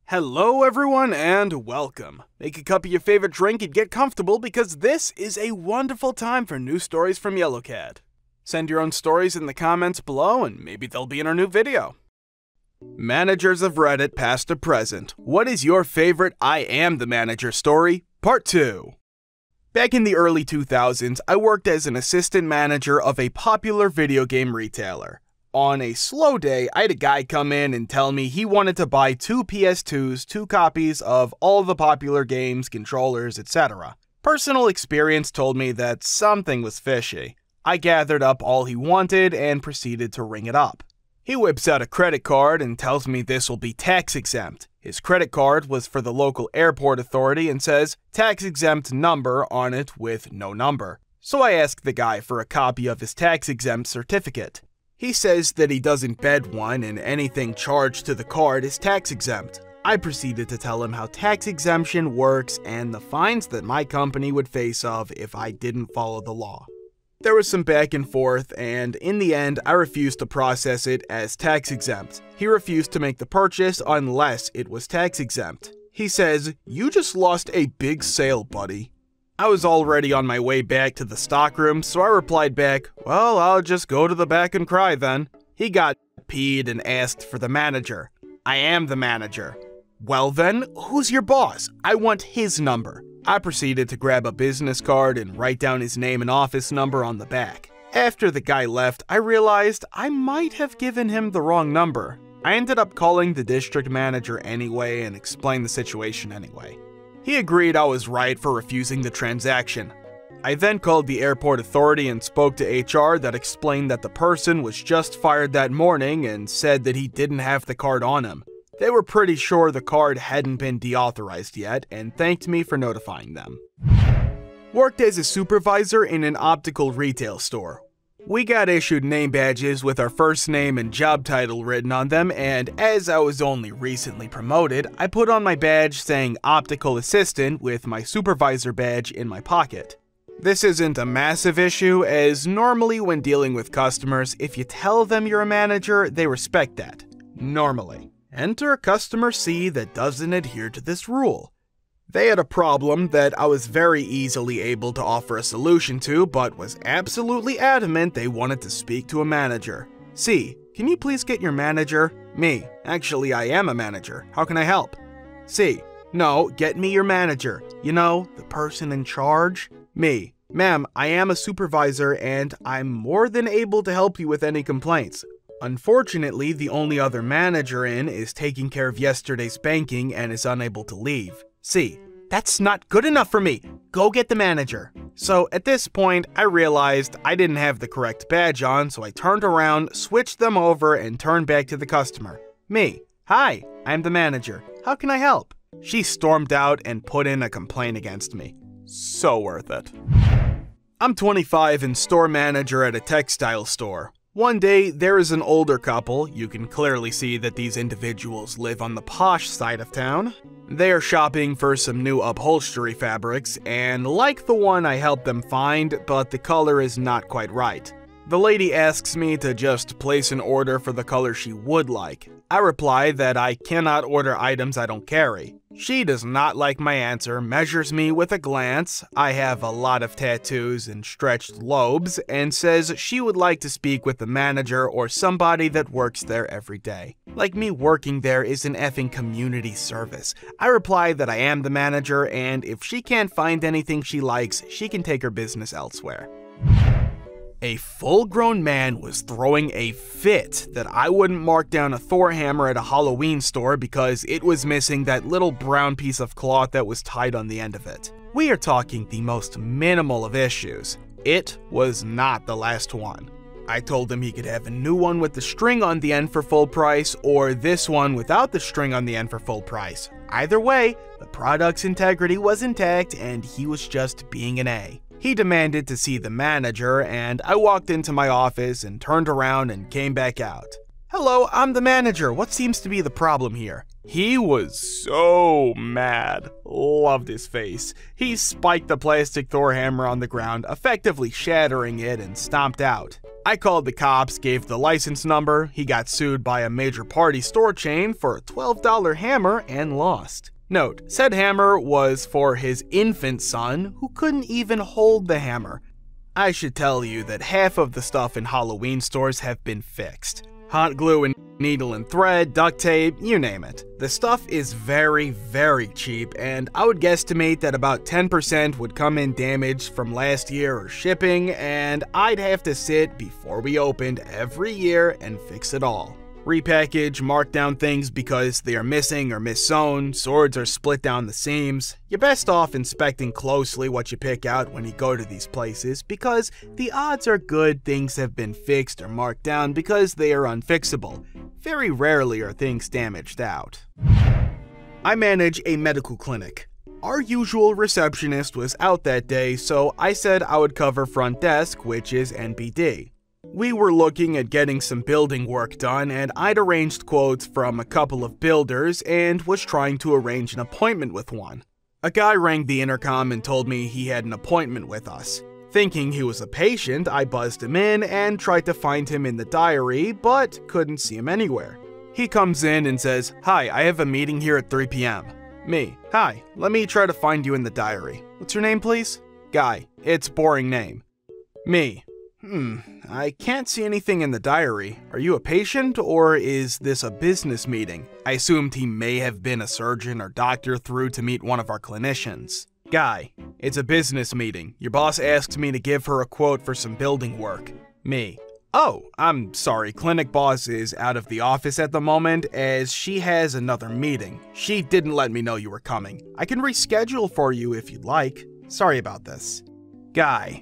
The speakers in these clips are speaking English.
Hello everyone and welcome. Make a cup of your favorite drink and get comfortable because this is a wonderful time for new stories from YellowCat. Send your own stories in the comments below and maybe they'll be in our new video. Managers of Reddit past to present. What is your favorite I am the manager story? Part 2. Back in the early 2000s, I worked as an assistant manager of a popular video game retailer. On a slow day, I had a guy come in and tell me he wanted to buy 2 PS2s, 2 copies of all the popular games, controllers, etc. Personal experience told me that something was fishy. I gathered up all he wanted and proceeded to ring it up. He whips out a credit card and tells me this will be tax exempt. His credit card was for the local airport authority and says tax exempt number on it with no number. So I asked the guy for a copy of his tax exempt certificate. He says that he doesn't bed one and anything charged to the card is tax exempt. I proceeded to tell him how tax exemption works and the fines that my company would face off if I didn't follow the law. There was some back and forth and in the end I refused to process it as tax exempt. He refused to make the purchase unless it was tax exempt. He says, "You just lost a big sale, buddy." I was already on my way back to the stockroom, so I replied back, "Well, I'll just go to the back and cry then." He got peed and asked for the manager. I am the manager. Well then, who's your boss? I want his number. I proceeded to grab a business card and write down his name and office number on the back. After the guy left, I realized I might have given him the wrong number. I ended up calling the district manager anyway and explained the situation anyway. He agreed I was right for refusing the transaction. I then called the airport authority and spoke to HR that explained that the person was just fired that morning and said that he didn't have the card on him. They were pretty sure the card hadn't been deauthorized yet and thanked me for notifying them. Worked as a supervisor in an optical retail store. We got issued name badges with our first name and job title written on them, and as I was only recently promoted, I put on my badge saying optical assistant with my supervisor badge in my pocket. This isn't a massive issue, as normally when dealing with customers, if you tell them you're a manager, they respect that. Normally. Enter customer C that doesn't adhere to this rule. They had a problem that I was very easily able to offer a solution to, but was absolutely adamant they wanted to speak to a manager. C, can you please get your manager? Me, actually I am a manager. How can I help? C, no, get me your manager. You know, the person in charge? Me, ma'am, I am a supervisor and I'm more than able to help you with any complaints. Unfortunately, the only other manager in is taking care of yesterday's banking and is unable to leave. C, that's not good enough for me. Go get the manager. So at this point, I realized I didn't have the correct badge on, so I turned around, switched them over, and turned back to the customer. Me, hi, I'm the manager. How can I help? She stormed out and put in a complaint against me. So worth it. I'm 25 and store manager at a textile store. One day, there is an older couple. You can clearly see that these individuals live on the posh side of town. They are shopping for some new upholstery fabrics, and like the one I helped them find, but the color is not quite right. The lady asks me to just place an order for the color she would like. I reply that I cannot order items I don't carry. She does not like my answer, measures me with a glance, I have a lot of tattoos and stretched lobes, and says she would like to speak with the manager or somebody that works there every day. Like me working there is an effing community service. I reply that I am the manager, and if she can't find anything she likes, she can take her business elsewhere. A full-grown man was throwing a fit that I wouldn't mark down a Thor hammer at a Halloween store because it was missing that little brown piece of cloth that was tied on the end of it. We are talking the most minimal of issues. It was not the last one. I told him he could have a new one with the string on the end for full price or this one without the string on the end for full price. Either way, the product's integrity was intact and he was just being an A. He demanded to see the manager, and I walked into my office and turned around and came back out. "Hello, I'm the manager. What seems to be the problem here?" He was so mad. Loved his face. He spiked the plastic Thor hammer on the ground, effectively shattering it, and stomped out. I called the cops, gave the license number, he got sued by a major party store chain for a $12 hammer and lost. Note, said hammer was for his infant son who couldn't even hold the hammer. I should tell you that half of the stuff in Halloween stores have been fixed. Hot glue and needle and thread, duct tape, you name it. The stuff is very, very cheap, and I would guesstimate that about 10% would come in damaged from last year or shipping, and I'd have to sit before we opened every year and fix it all. Repackage, mark down things because they are missing or mis-sewn, swords are split down the seams. You're best off inspecting closely what you pick out when you go to these places because the odds are good things have been fixed or marked down because they are unfixable. Very rarely are things damaged out. I manage a medical clinic. Our usual receptionist was out that day, so I said I would cover front desk, which is NBD. We were looking at getting some building work done, and I'd arranged quotes from a couple of builders and was trying to arrange an appointment with one. A guy rang the intercom and told me he had an appointment with us. Thinking he was a patient, I buzzed him in and tried to find him in the diary, but couldn't see him anywhere. He comes in and says, "Hi, I have a meeting here at 3 p.m. Me, "Hi, let me try to find you in the diary. What's your name, please?" Guy, "It's boring name." Me, I can't see anything in the diary. Are you a patient or is this a business meeting? I assumed he may have been a surgeon or doctor through to meet one of our clinicians. Guy, "It's a business meeting. Your boss asked me to give her a quote for some building work." Me, "Oh, I'm sorry, clinic boss is out of the office at the moment as she has another meeting. She didn't let me know you were coming. I can reschedule for you if you'd like. Sorry about this." Guy,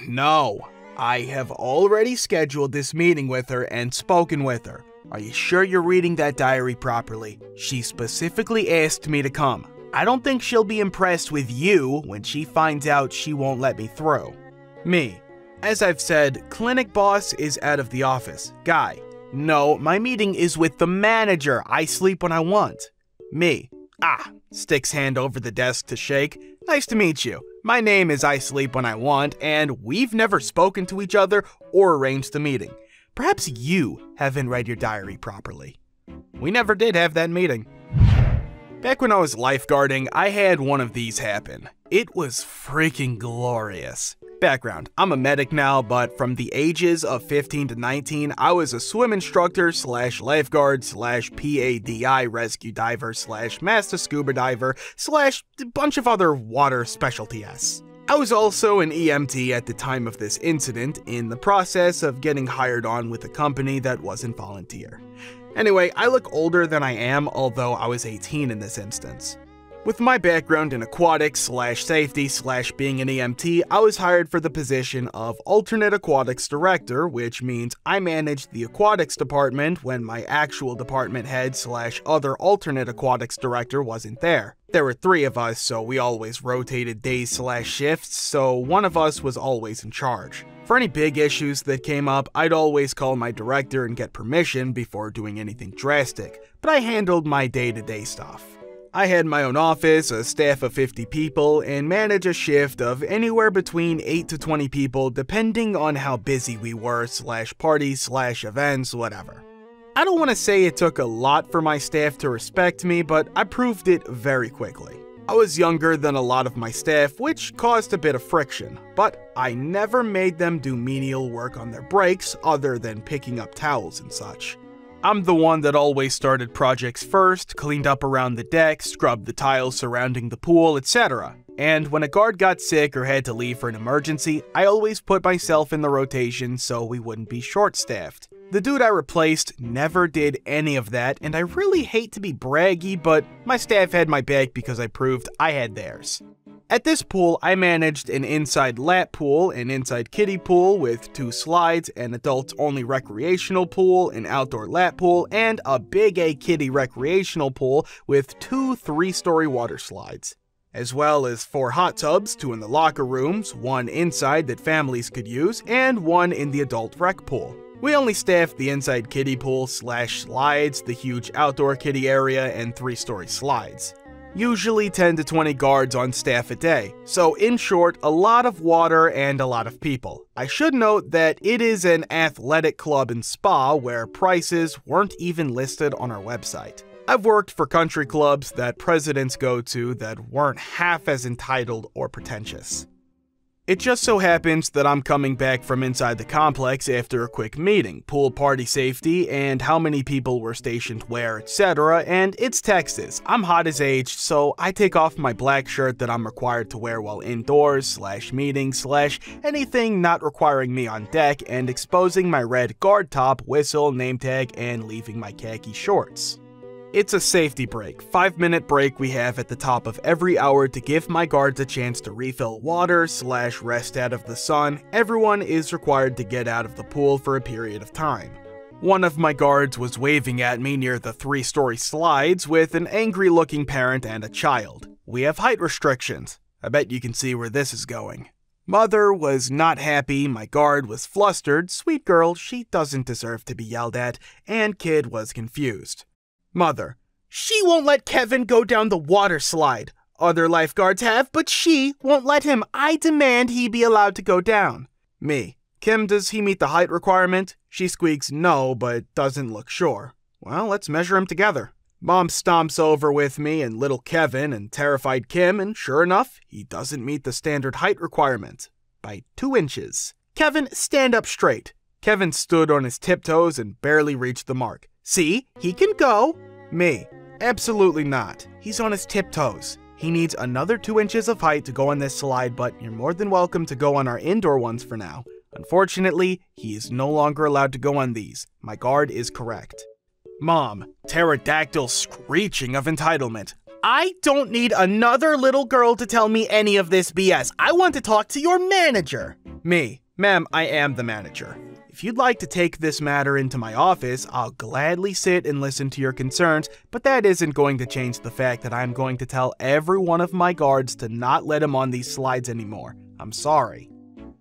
"No. I have already scheduled this meeting with her and spoken with her. Are you sure you're reading that diary properly? She specifically asked me to come. I don't think she'll be impressed with you when she finds out she won't let me through." Me, "As I've said, clinic boss is out of the office." Guy, "No, my meeting is with the manager. I sleep when I want." Me, sticks hand over the desk to shake. "Nice to meet you. My name is I sleep when I want, and we've never spoken to each other or arranged a meeting. Perhaps you haven't read your diary properly." We never did have that meeting. Back when I was lifeguarding, I had one of these happen. It was freaking glorious. Background, I'm a medic now, but from the ages of 15 to 19, I was a swim instructor / lifeguard / PADI rescue diver / master scuba diver / a bunch of other water specialties. I was also an EMT at the time of this incident, in the process of getting hired on with a company that wasn't volunteer. Anyway, I look older than I am, although I was 18 in this instance. With my background in aquatics / safety / being an EMT, I was hired for the position of alternate aquatics director, which means I managed the aquatics department when my actual department head / other alternate aquatics director wasn't there. There were 3 of us, so we always rotated days / shifts, so one of us was always in charge. For any big issues that came up, I'd always call my director and get permission before doing anything drastic, but I handled my day-to-day stuff. I had my own office, a staff of 50 people, and manage a shift of anywhere between 8 to 20 people depending on how busy we were / parties / events, whatever. I don't want to say it took a lot for my staff to respect me, but I proved it very quickly. I was younger than a lot of my staff, which caused a bit of friction, but I never made them do menial work on their breaks other than picking up towels and such. I'm the one that always started projects first, cleaned up around the deck, scrubbed the tiles surrounding the pool, etc. And when a guard got sick or had to leave for an emergency, I always put myself in the rotation so we wouldn't be short-staffed. The dude I replaced never did any of that, and I really hate to be braggy, but my staff had my back because I proved I had theirs. At this pool, I managed an inside lap pool, an inside kiddie pool with 2 slides, an adults-only recreational pool, an outdoor lap pool, and a big A kiddie recreational pool with 2 3-story water slides. As well as 4 hot tubs, 2 in the locker rooms, 1 inside that families could use, and 1 in the adult rec pool. We only staffed the inside kiddie pool / slides, the huge outdoor kiddie area, and 3-story slides. Usually 10 to 20 guards on staff a day, so in short, a lot of water and a lot of people. I should note that it is an athletic club and spa where prices weren't even listed on our website. I've worked for country clubs that presidents go to that weren't half as entitled or pretentious. It just so happens that I'm coming back from inside the complex after a quick meeting, pool party safety, and how many people were stationed where, etc., and it's Texas. I'm hot as H, so I take off my black shirt that I'm required to wear while indoors, /meetings, anything not requiring me on deck, and exposing my red guard top, whistle, name tag, and leaving my khaki shorts. It's a safety break, 5-minute break we have at the top of every hour to give my guards a chance to refill water / rest out of the sun. Everyone is required to get out of the pool for a period of time. One of my guards was waving at me near the 3-story slides with an angry looking parent and a child. We have height restrictions. I bet you can see where this is going. Mother was not happy, my guard was flustered, sweet girl, she doesn't deserve to be yelled at, and kid was confused. Mother: she won't let Kevin go down the water slide. Other lifeguards have, but she won't let him. I demand he be allowed to go down. Me: Kim, does he meet the height requirement? She squeaks no, but doesn't look sure. Well, let's measure him together. Mom stomps over with me and little Kevin and terrified Kim, and sure enough, he doesn't meet the standard height requirement. By 2 inches. Kevin, stand up straight. Kevin stood on his tiptoes and barely reached the mark. See, he can go. Me: absolutely not. He's on his tiptoes. He needs another 2 inches of height to go on this slide, but you're more than welcome to go on our indoor ones for now. Unfortunately, he is no longer allowed to go on these. My guard is correct. Mom: pterodactyl screeching of entitlement. I don't need another little girl to tell me any of this BS. I want to talk to your manager. Me: ma'am, I am the manager. If you'd like to take this matter into my office, I'll gladly sit and listen to your concerns, but that isn't going to change the fact that I'm going to tell every one of my guards to not let him on these slides anymore. I'm sorry.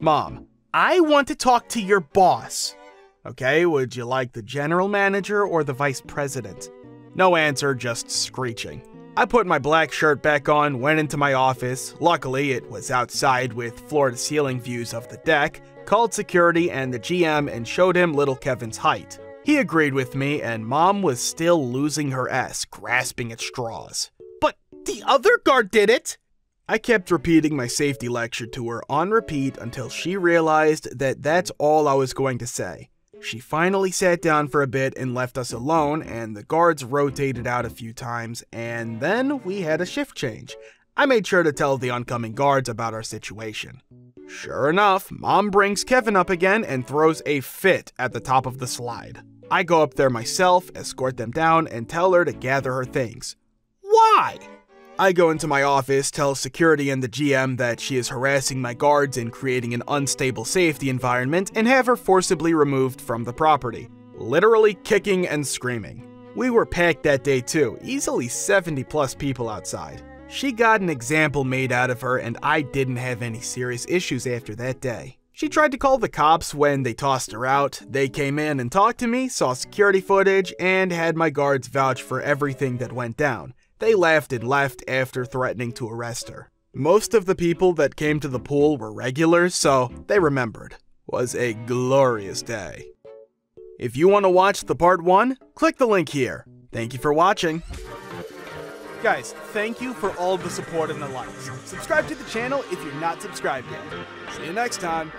Mom: I want to talk to your boss. Okay, would you like the general manager or the vice president? No answer, just screeching. I put my black shirt back on, went into my office. Luckily, it was outside with floor-to-ceiling views of the deck. Called security and the GM and showed him little Kevin's height. He agreed with me, and Mom was still losing her S, grasping at straws. But the other guard did it! I kept repeating my safety lecture to her on repeat until she realized that that's all I was going to say. She finally sat down for a bit and left us alone, and the guards rotated out a few times, and then we had a shift change. I made sure to tell the oncoming guards about our situation. Sure enough, Mom brings Kevin up again and throws a fit at the top of the slide. I go up there myself, escort them down, and tell her to gather her things. Why? I go into my office, tell security and the GM that she is harassing my guards and creating an unstable safety environment, and have her forcibly removed from the property, literally kicking and screaming. We were packed that day too, easily 70+ people outside. She got an example made out of her, and I didn't have any serious issues after that day. She tried to call the cops when they tossed her out. They came in and talked to me, saw security footage, and had my guards vouch for everything that went down. They laughed and left after threatening to arrest her. Most of the people that came to the pool were regulars, so they remembered. Was a glorious day. If you want to watch the part 1, click the link here. Thank you for watching. Guys, thank you for all the support and the likes. Subscribe to the channel if you're not subscribed yet. See you next time.